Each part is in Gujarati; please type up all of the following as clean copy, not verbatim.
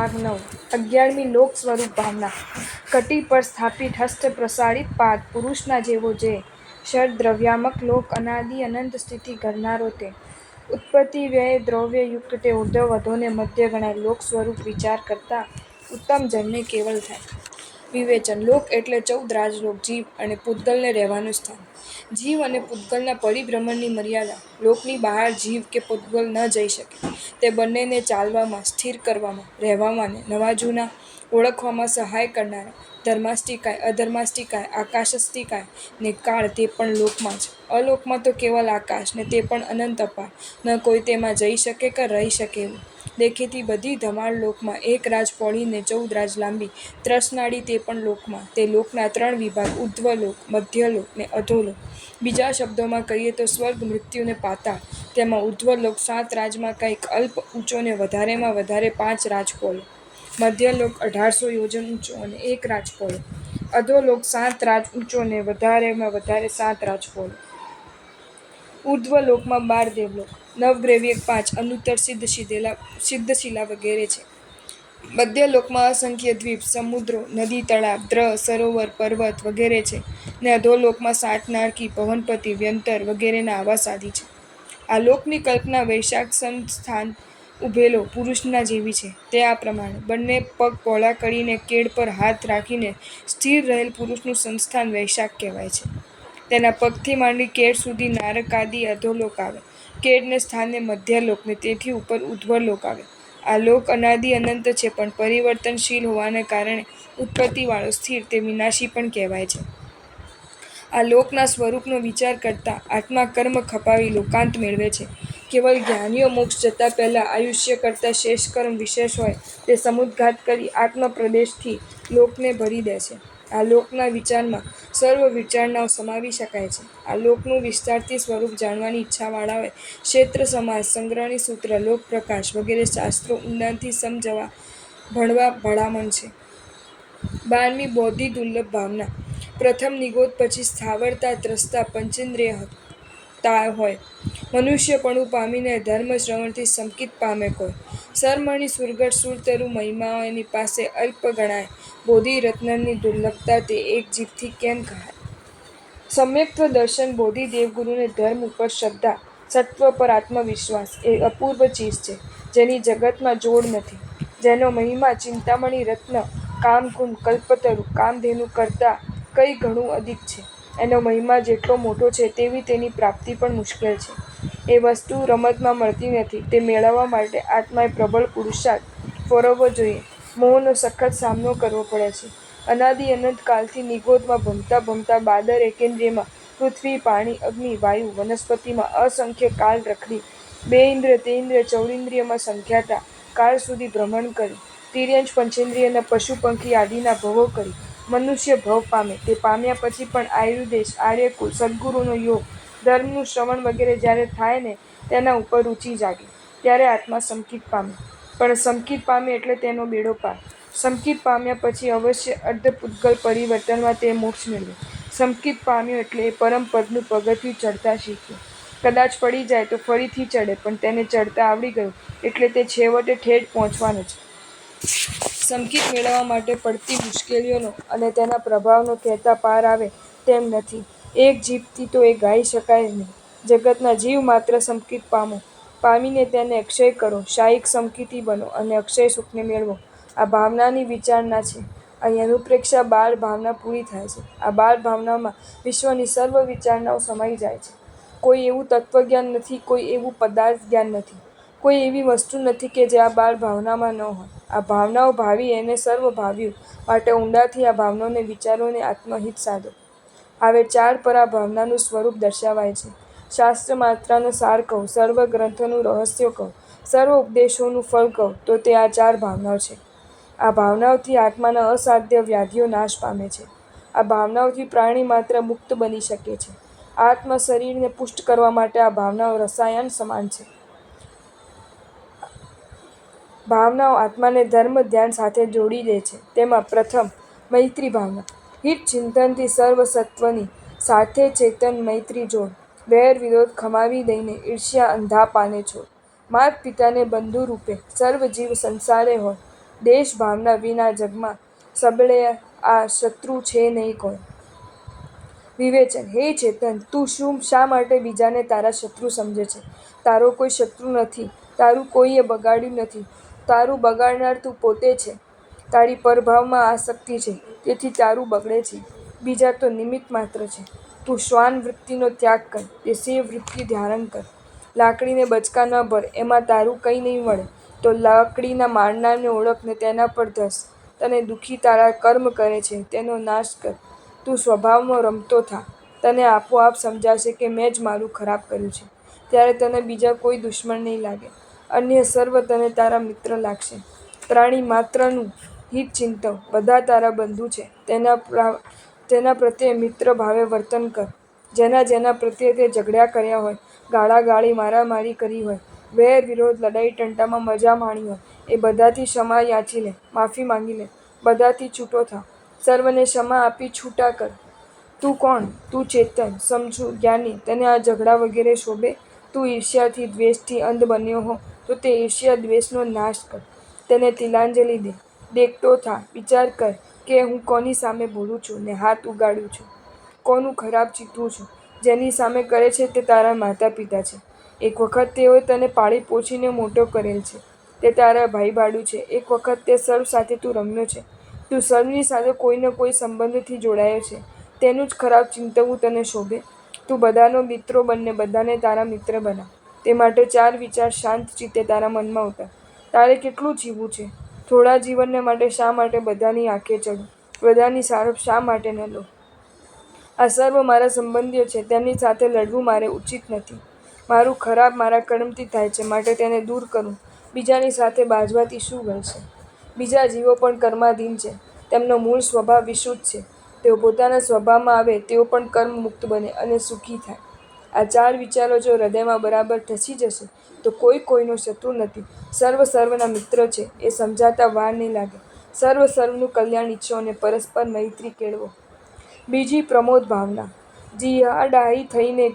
ભાગ 9 11મી લોક સ્વરૂપ ભાવના કટી પર સ્થાપિત હસ્ત પ્રસારિત પાદ પુરુષના જેવો જે ષડદ્રવ્યાત્મક લોક અનાદિ અનંત સ્થિતિ કરનારો તે ઉત્પત્તિ વ્યય દ્રવ્ય યુક્ત તે ઉર્ધ્વ વધોને મધ્ય ગણાય લોક સ્વરૂપ વિચાર કરતા ઉત્તમ જનને કેવલ થાય. વિવેચન લોક એટલે 14 રાજલોક જીવ અને પૂતગલને રહેવાનું સ્થાન. જીવ અને પૂતગલના પરિભ્રમણની મર્યાદા લોકની બહાર જીવ કે પૂતગલ ન જઈ શકે. તે બંનેને ચાલવામાં, સ્થિર કરવામાં, રહેવામાં ને નવા જૂના ઓળખવામાં સહાય કરનારા ધર્માષ્ટિકાય, અધર્માષ્ટિકાય, આકાશસ્થિકાય ને કાળ તે પણ લોકમાં જ. અલોકમાં તો કેવલ આકાશ ને તે પણ અનંત અપાર, ન કોઈ તેમાં જઈ શકે કે રહી શકે એવું. દેખેતી બધી ધમાળ લોકમાં એક રાજ પહોળીને 14 રાજ લાંબી ત્રસનાળી તે પણ લોકમાં. તે લોકના 3 વિભાગ ઉર્ધ્વલોક, મધ્યલોક ને અધોલોક. બીજા શબ્દોમાં કહીએ તો સ્વર્ગ, મૃત્યુ ને પાતાળ. તેમાં ઉર્ધ્વલોક 7 રાજમાં કંઈક અલ્પ ઊંચો ને વધારેમાં વધારે 5 રાજ પહોળો. મધ્યલોક 1800 યોજન ઊંચો અને 1 રાજ પહોળો. અધોલોક 7 રાજ ઊંચો ને વધારેમાં વધારે 7 રાજ પહોળો. ઉર્ધ્વલોકમાં 12 દેવલોક, નવગ્રૈવ્ય 5, અનુત્તર સિદ્ધશિલા વગેરે છે. મધ્યલોકમાં અસંખ્ય દ્વીપ, સમુદ્રો, નદી તળાવ, દ્ર, સરોવર, પર્વત વગેરે છે ને અધોલોકમાં 7 નાળકી, પવનપતિ, વ્યંતર વગેરેના આવાસ આદિ છે. આ લોકની કલ્પના વૈશાખ સ્થાન ઉભેલો પુરુષના જેવી છે. તે આ પ્રમાણે બંને પગ પહોળા કરીને કેડ પર હાથ રાખીને સ્થિર રહેલ પુરુષનું સંસ્થાન વૈશાખ કહેવાય છે. તેના પગથી માંડી કેડ સુધી નારકાદિ અધોલોક આવે. કેડને સ્થાને મધ્યલોક ને તેથી ઉપર ઉર્ધ્વલોક આવે. આ લોક અનાદિ અનંત છે પણ પરિવર્તનશીલ હોવાને કારણે ઉત્પત્તિવાળો, સ્થિર તે વિનાશી પણ કહેવાય છે. આ લોકના સ્વરૂપનો વિચાર કરતા આત્મા કર્મ ખપાવી લોકાંત મેળવે છે. કેવલ જ્ઞાનીઓ મોક્ષ જતા પહેલા આયુષ્ય કરતાં શેષ કર્મ વિશેષ હોય તે સમુદ્ઘાત કરી આત્મપ્રદેશથી લોકને ભરી દે છે. આ લોકના વિચારમાં સર્વ વિચારણાઓ સમાવી શકાય છે. આ લોકનું વિસ્તારથી સ્વરૂપ જાણવાની ઈચ્છાવાળાઓએ ક્ષેત્ર સમાસ, સંગ્રહણી સૂત્ર, લોકપ્રકાશ વગેરે શાસ્ત્રો ઊંડાણથી સમજવા ભણવા ભલામણ છે. 12મી બોધિ દુર્લભ ભાવના પ્રથમ નિગોદ પછી સ્થાવરતા ત્રસ્તા પંચેન્દ્રિયતા હોય. મનુષ્યપણું પામીને ધર્મ શ્રવણથી સંકિત પામે કોઈ. સરમણી સુરગટ સુરતરુ મહિમાઓ એની પાસે અલ્પ ગણાય. બોધિ રત્નની દુર્લભતા તે એક જીભથી કેમ કહાય. સમ્યક્ત્વ દર્શન બોધિ દેવગુરુને ધર્મ ઉપર શ્રદ્ધા, સત્વ પર આત્મવિશ્વાસ એ અપૂર્વ ચીજ છે જેની જગતમાં જોડ નથી. જેનો મહિમા ચિંતામણી રત્ન, કામકુંડ, કલ્પતરુ, કામધેનુ કરતાં કંઈ ઘણું અધિક છે. એનો મહિમા જેટલો મોટો છે તેવી તેની પ્રાપ્તિ પણ મુશ્કેલ છે. એ વસ્તુ રમતમાં મળતી નથી. તે મેળવવા માટે આત્માએ પ્રબળ પુરુષાર્થ ફોરવવો જોઈએ. મોહનો સખત સામનો કરવો પડે છે. અનાદિ અનંત કાલથી નિગોદમાં ભમતા ભમતા બાદર એકેન્દ્રિયમાં, પૃથ્વી, પાણી, અગ્નિ, વાયુ, વનસ્પતિમાં અસંખ્ય કાળ રખડી, બેઇન્દ્રિય તેઇન્દ્રિય ચૌરિન્દ્રિયમાં સંખ્યાતા કાળ સુધી ભ્રમણ કરી, તિર્યંશ પંચેન્દ્રિયના પશુ પંખી આદિના ભવો કરી મનુષ્ય ભવ પામે. તે પામ્યા પછી પણ આયુર્દેશ, આર્યકુલ, સદ્ગુરુનો યોગ, ધર્મનું શ્રવણ વગેરે જ્યારે થાય ને તેના ઉપર રુચિ જાગે ત્યારે આત્મા સંકિત પામે. પણ સંકિત પામે એટલે તેનો બેડો પાર. સંકિત પામ્યા પછી અવશ્ય અર્ધપૂતગલ પરિવર્તનમાં તે મોક્ષ મેળવે. સંકિત પામ્યો એટલે એ પરમપદનું પગથિયું ચડતા શીખ્યો. કદાચ પડી જાય તો ફરીથી ચડે પણ તેને ચડતા આવડી ગયું એટલે તે છેવટે ઠેઠ પહોંચવાનો જ. સંકિત મેળવવા માટે પડતી મુશ્કેલીઓનો અને તેના પ્રભાવનો કહેતા પાર આવે તેમ નથી. એક જીભથી તો એ ગાઈ શકાય નહીં. જગતના જીવ માત્ર સંકિત પામો. પામીને તેને અક્ષય કરો. શાયિક સંકિતી બનો અને અક્ષય સુખને મેળવો. આ ભાવનાની વિચારણા છે. અહીં અનુપ્રેક્ષા 12 ભાવના પૂરી થાય છે. આ 12 ભાવનાઓમાં વિશ્વની સર્વ વિચારણાઓ સમાઈ જાય છે. કોઈ એવું તત્વજ્ઞાન નથી, કોઈ એવું પદાર્થ જ્ઞાન નથી, કોઈ એવી વસ્તુ નથી કે જે આ 12 ભાવનામાં ન હોય. આ ભાવનાઓ ભાવી એને સર્વભાવ્યું માટે ઊંડાથી આ ભાવનાઓને વિચારો ને આત્મહિત સાધો. હવે 4 પર આ ભાવનાનું સ્વરૂપ દર્શાવાય છે. શાસ્ત્ર માત્રનો સાર કહું, સર્વ ગ્રંથોનું રહસ્ય કહું, સર્વ ઉપદેશોનું ફળ કહું તો તે આ 4 ભાવનાઓ છે. આ ભાવનાઓથી આત્માના અસાધ્ય વ્યાધિઓ નાશ પામે છે. આ ભાવનાઓથી પ્રાણી માત્ર મુક્ત બની શકે છે. આત્મ શરીરને પુષ્ટ કરવા માટે આ ભાવનાઓ રસાયણ સમાન છે. ભાવનાઓ આત્માને ધર્મ ધ્યાન સાથે જોડી દે છે. તેમાં પ્રથમ મૈત્રી ભાવના. હિત ચિંતનથી સર્વ સત્વની સાથે ચેતન મૈત્રી જોડ. વેર વિરોધ ખમાવી દઈને ઈર્ષ્યા અંધાપાને છોડ. માત પિતાને બંધુ રૂપે સર્વ જીવ સંસારે હોય. દેશ ભાવના વિના જગમાં સબળે આ શત્રુ છે નહીં કોઈ. વિવેચન. હે ચેતન, તું શા માટે બીજાને તારા શત્રુ સમજે છે? તારો કોઈ શત્રુ નથી. તારું કોઈએ બગાડ્યું નથી. તારું બગાડનાર તું પોતે છે. તારી પરભાવમાં આસક્તિ છે, તેથી તારું બગડે છે. બીજા તો નિમિત્ત માત્ર છે. તું શ્વાન વૃત્તિનો ત્યાગ કર, તે સિંહ વૃત્તિ ધારણ કર. લાકડીને બચકા ન ભર, એમાં તારું કંઈ નહીં મળે. તો લાકડીના મારનારને ઓળખને તેના પર ધસ. તને દુઃખી તારા કર્મ કરે છે તેનો નાશ કર. તું સ્વભાવમાં રમતો થા. તને આપોઆપ સમજાશે કે મેં જ મારું ખરાબ કર્યું છે. ત્યારે તને બીજા કોઈ દુશ્મન નહીં લાગે. અન્ય સર્વ તને તારા મિત્ર લાગશે. પ્રાણી માત્રનું હિત ચિંતવ. બધા તારા બંધુ છે. તેના પ્રત્યે મિત્ર ભાવે વર્તન કર. જેના પ્રત્યે તે ઝઘડ્યા કર્યા હોય, ગાળાગાળી મારામારી કરી હોય, વેર વિરોધ લડાઈ ટંટામાં મજા માણી હોય, એ બધાથી ક્ષમા યાચી લે, માફી માંગી લે. બધાથી છૂટો થા. સર્વને ક્ષમા આપી છૂટા કર. તું કોણ? તું ચેતન, સમજુ, જ્ઞાની. તને આ ઝઘડા વગેરે શોભે? તું ઈર્ષ્યાથી દ્વેષથી અંધ બન્યો હો તો તે ઈર્ષ્યા દ્વેષનો નાશ કર. તેને તિલાંજલિ દે. દેખતો થા. વિચાર કર કે હું કોની સામે બોલું છું ને હાથ ઉગાડું છું. કોનું ખરાબ ચીતવું છું. જેની સામે કરે છે તે તારા માતા પિતા છે. એક વખત તેઓએ તને પાળી પોછીને મોટો કરેલ છે. તે તારા ભાઈ ભાડું છે. એક વખત તે સર્વ સાથે તું રમ્યો છે. તું સર્વની સાથે કોઈને કોઈ સંબંધથી જોડાયો છે. તેનું જ ખરાબ ચિંતવવું તને શોભે? તું બધાનો મિત્રો બનને બધાને તારા મિત્ર બનાવ. તે માટે 4 વિચાર શાંત ચિત્તે તારા મનમાં ઉતાર. તારે કેટલું જીવવું છે? થોડા જીવનને માટે શા માટે બધાની આંખે ચડું? બધાની સારપ શા માટે ન લો? આ સર્વ મારા સંબંધીઓ છે. તેમની સાથે લડવું મારે ઉચિત નથી. મારું ખરાબ મારા કર્મથી થાય છે, માટે તેને દૂર કરું. બીજાની સાથે બાજવાથી શું મળશે? બીજા જીવો પણ કર્માધીન છે. તેમનો મૂળ સ્વભાવ વિશુદ્ધ છે. તેઓ પોતાના સ્વભાવમાં આવે તેઓ પણ કર્મ મુક્ત બને અને સુખી થાય. આ 4 વિચારો જો હૃદયમાં બરાબર ઠસી જશે તો કોઈ કોઈનો શત્રુ નથી. સર્વ સર્વના મિત્ર છે. એ સમજાતા વાર નહીં લાગે. સર્વ સર્વનું કલ્યાણ ઈચ્છો અને પરસ્પર મૈત્રી કેળવો. બીજી પ્રમોદ ભાવના. જીહા ડાહી થઈને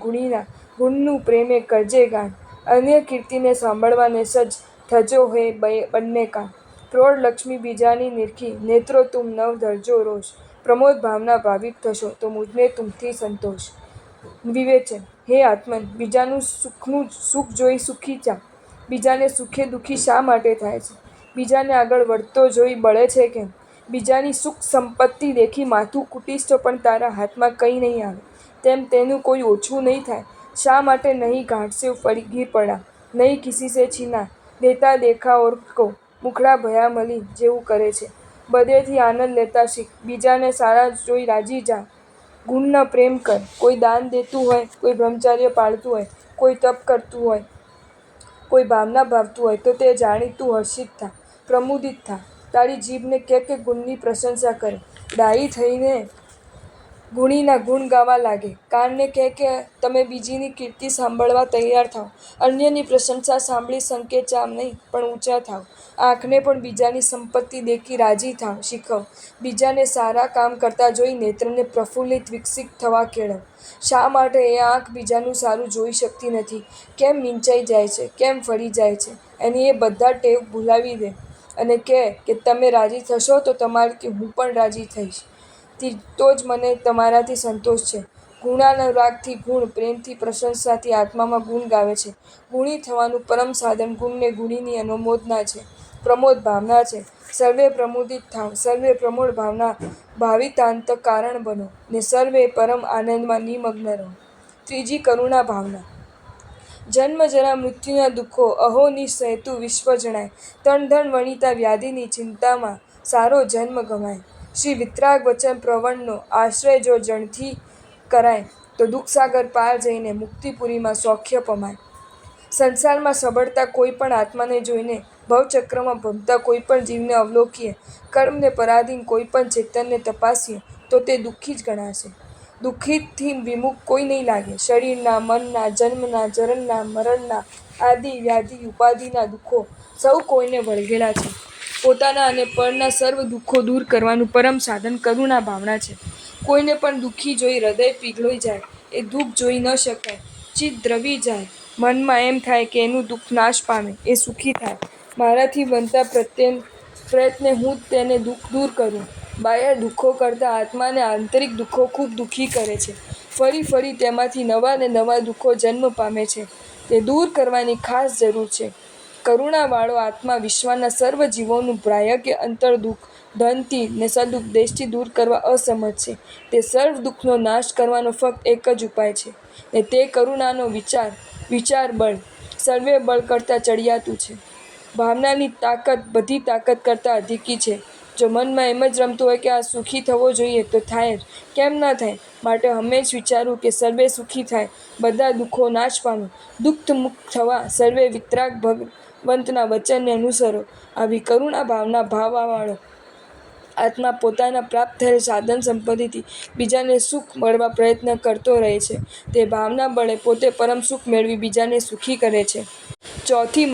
ગુણનું પ્રેમે કરજે ગાન. અન્ય કીર્તિને સાંભળવાને સજ થજો હે બંને કાન. પ્રૌઢ લક્ષ્મી બીજાની નિરખી, નેત્રો તુમ નવ ધરજો રોષ. પ્રમોદ ભાવના ભાવિત થશો તો મુझને તુમથી સંતોષ. વિવેચન. હે આત્મન, બીજાનું સુખ જોઈ સુખી થા. બીજાને સુખે દુઃખી શા માટે થાય છે? બીજાને આગળ વધતો જોઈ બળે છે કેમ? બીજાની સુખ સંપત્તિ દેખી માથું કૂટીશ તો પણ તારા હાથમાં કંઈ નહીં આવે. તેમ તેનું કોઈ ઓછું નહીં થાય. શા માટે નહીં ઘાટ સે ગીર પડા, નહીં કિસી સે છીના. દેતા દેખા ઓર કો, મુખડા ભયા મલી જેવું કરે છે. બધેથી આનંદ લેતા શીખ. બીજાને સારા જોઈ રાજી જા. ગુણનો પ્રેમ કર. કોઈ દાન દેતું હોય, કોઈ બ્રહ્મચર્ય પાળતું હોય, કોઈ તપ કરતું હોય, કોઈ ભાવના ભાવતું હોય તો તે જાણી તું હર્ષિત થા, પ્રમુદિત થા. તારી જીભને કે ગુણની પ્રશંસા કરે. ડાહી થઈને ગુણીના ગુણ ગાવા લાગે. કાનને કે તમે બીજીની કીર્તિ સાંભળવા તૈયાર થાવ. અન્યની પ્રશંસા સાંભળી સંકેચામ નહીં પણ ઊંચા થાવ. આંખને પણ બીજાની સંપત્તિ દેખી રાજી થાવ શીખવ. બીજાને સારા કામ કરતા જોઈ નેત્રને પ્રફુલ્લિત વિકસિત થવા કેળવ. શા માટે એ આંખ બીજાનું સારું જોઈ શકતી નથી? કેમ મીંચાઈ જાય છે? કેમ ફરી જાય છે? એની એ બધા ટેવ ભૂલાવી દે અને કે તમે રાજી થશો તો તમારાથી હું પણ રાજી થઈશ. તો જ મને તમારાથી સંતોષ છે. ગુણાનુરાગથી ગુણ, પ્રેમથી પ્રશંસાથી આત્મામાં ગુણ ગાવે છે. ગુણી થવાનું પરમ સાધન ગુણને ગુણીની અનુમોદના છે, પ્રમોદ ભાવના છે. સર્વે પ્રમોદિત થાવ. સર્વે પ્રમોદ ભાવના ભાવિતાંત કારણ બનો ને સર્વે પરમ આનંદમાં નિમગ્ન રહો. ત્રીજી કરુણા ભાવના. જન્મ જરા મૃત્યુના દુઃખો અહોનિશ સહેતું વિશ્વ જણાય. તણ ધન વણિતા વ્યાધિની ચિંતામાં સારો જન્મ ગમાય. શ્રી વિતરાગ વચન પ્રવણનો આશ્રય જો જણથી કરાય તો દુઃખસાગર પાર જઈને મુક્તિપુરીમાં સૌખ્ય પમાય. સંસારમાં સબળતા કોઈ પણ આત્માને જોઈને, ભવચક્રમાં ભમતા કોઈ પણ જીવને અવલોકીએ, કર્મને પરાધીન કોઈ પણ ચેતનને તપાસીએ તો તે દુઃખી જ ગણાશે. દુઃખીથી વિમુખ કોઈ નહીં લાગે. શરીરના, મનના, જન્મના, જરણના, મરણના, આદિ વ્યાધિ ઉપાધિના દુઃખો સૌ કોઈને વળગેલા છે. પોતાના અને પરના સર્વ દુઃખો દૂર કરવાનું પરમ સાધન કરુણા ભાવના છે. કોઈને પણ દુઃખી જોઈ હૃદય પીઘળી જાય. એ દુઃખ જોઈ ન શકાય. ચિત્ત દ્રવી જાય. મનમાં એમ થાય કે એનું દુઃખ નાશ પામે, એ સુખી થાય. મારાથી બનતા પ્રત્યે પ્રયત્ને હું તેને દૂર કરું. બાહ્ય દુઃખો કરતાં આત્માને આંતરિક દુઃખો ખૂબ દુઃખી કરે છે. ફરી ફરી તેમાંથી નવા ને નવા દુઃખો જન્મ પામે છે. તે દૂર કરવાની ખાસ જરૂર છે. કરુણાવાળો આત્મા વિશ્વના સર્વ જીવોનું બાહ્ય કે અંતર દુઃખ ધનથી ને સદુપદેશથી દૂર કરવા અસમર્થ છે. તે સર્વ દુઃખનો નાશ કરવાનો ફક્ત એક જ ઉપાય છે, ને તે કરુણાનો વિચાર બળ સર્વે બળ કરતાં ચડિયાતું છે. ભાવનાની તાકાત બધી તાકાત કરતાં અધિકી છે. જો મનમાં એમ જ રમતું હોય કે આ સુખી થવો જોઈએ તો થાય જ, કેમ ન થાય? માટે હંમેશ વિચારવું કે સર્વે સુખી થાય, બધા દુઃખો નાશ પામે, દુઃખ મુક્ત થવા સર્વે વિતરાગ ભગવંતના વચનને અનુસરો. આવી કરુણા ભાવના ભાવવાળો આત્મા પોતાના પ્રાપ્ત થયેલ સાધન સંપત્તિથી બીજાને સુખ મળવા પ્રયત્ન કરતો રહે છે. તે ભાવના બળે પોતે પરમ સુખ મેળવી બીજાને સુખી કરે છે. ચોથી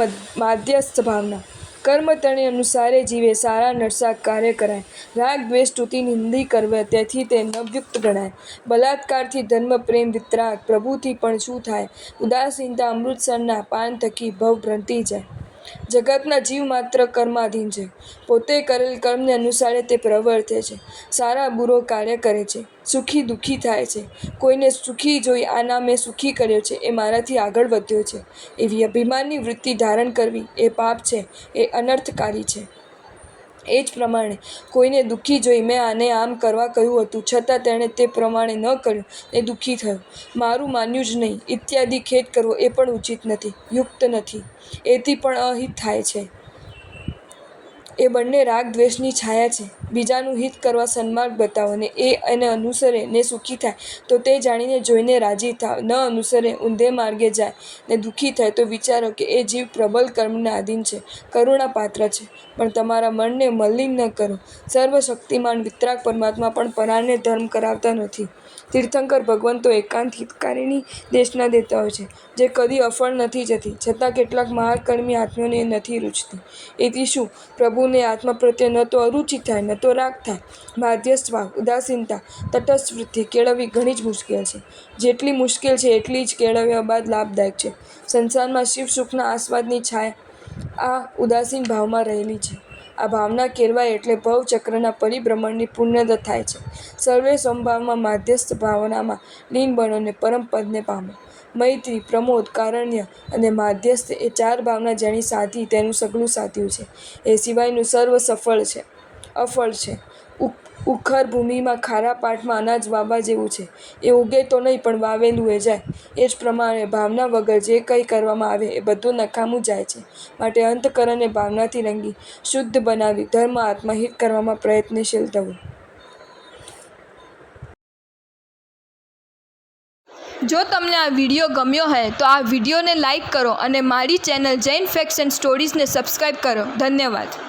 માધ્યસ્થ ભાવના. કર્મ તણે અનુસારે જીવે, સારા નરસા કાર્ય કરાય. રાગ દ્વેષ સ્તુતિ નિંદી કરવે, તેથી તે નવયુક્ત ગણાય. બલાત્કારથી ધર્મ પ્રેમ વિતરાગ, પ્રભુથી પણ શું થાય? ઉદાસીનતા અમૃતસરના પાન થકી ભવ ભ્રંતિ જાય. જગતના જીવ માત્ર કર્માધીન છે. પોતે કરેલ કર્મને અનુસારે તે પ્રવર્તે છે. સારા બુરો કાર્ય કરે છે. સુખી દુઃખી થાય છે. કોઈને સુખી જોઈ આના મેં સુખી કર્યો છે, એ મારાથી આગળ વધ્યો છે, એવી અભિમાનની વૃત્તિ ધારણ કરવી એ પાપ છે, એ અનર્થકારી છે. એ જ પ્રમાણે કોઈને દુઃખી જોઈ મેં આને આમ કરવા કહ્યું હતું, છતાં તેણે તે પ્રમાણે ન કર્યું, એ દુઃખી થયો. મારું માન્યું જ નહીં ઇત્યાદિ ખેદ કરવો એ પણ ઉચિત નથી, યુક્ત નથી. એથી પણ અહિત થાય છે. એ બંને રાગ દ્વેષની છાયા છે. બીજાનું હિત કરવા સન્માર્ગ બતાવો ને એ એને અનુસરે ને સુખી થાય તો તે જાણીને જોઈને રાજી થાવ. ન અનુસરે ઊંધે માર્ગે જાય ને દુઃખી થાય તો વિચારો કે એ જીવ પ્રબળ કર્મને આધીન છે, કરુણા પાત્ર છે, પણ તમારા મનને મલિન ન કરો. સર્વશક્તિમાન વિતરાગ પરમાત્મા પણ પરાને ધર્મ કરાવતા નથી. તીર્થંકર ભગવંતો એકાંત હિતકારીની દેશના દેતા હોય છે, જે કદી અફળ નથી જતી, છતાં કેટલાક મહાકર્મી આત્મીઓને એ નથી રૂચતી. એથી શું? પ્રભુને આત્મા પ્રત્યે ન તો અરુચિ થાય, ન તો રાગ થાય. માધ્યસ્થ ભાવ, ઉદાસીનતા, તટસ્થ વૃત્તિ કેળવવી ઘણી જ મુશ્કેલ છે. જેટલી મુશ્કેલ છે એટલી જ કેળવ્યા બાદ લાભદાયક છે. સંસારમાં શિવ સુખના આસ્વાદની છાયા આ ઉદાસીન ભાવમાં રહેલી છે. આ ભાવના કેળવાય એટલે ભવચક્રના પરિભ્રમણની પૂર્ણતા થાય છે. સર્વે સમભાવમાં માધ્યસ્થ ભાવનામાં લીન બનો ને પરમ પદને પામો. મૈત્રી, પ્રમોદ, કારણ્ય અને માધ્યસ્થ એ ચાર ભાવના જેની સાધી તેનું સઘળું સાધ્યું છે. એ સિવાયનું સર્વ અફળ છે. ઉખર ભૂમિમાં ખારા પાટમાં અનાજ વાવવા જેવું છે. એ ઉગે તો નહીં, પણ વાવેલું એ જાય. એ જ પ્રમાણે ભાવના વગર જે કંઈ કરવામાં આવે એ બધું નકામું જાય છે. માટે અંતઃકરણને ભાવનાથી રંગી શુદ્ધ બનાવી ધર્મ આત્મહિત કરવામાં પ્રયત્નશીલ થવું. જો તમને આ વિડીયો ગમ્યો હોય તો આ વિડીયોને લાઈક કરો અને મારી ચેનલ જૈન ફેક્ટ્સ એન્ડ સ્ટોરીઝને સબસ્ક્રાઈબ કરો. ધન્યવાદ.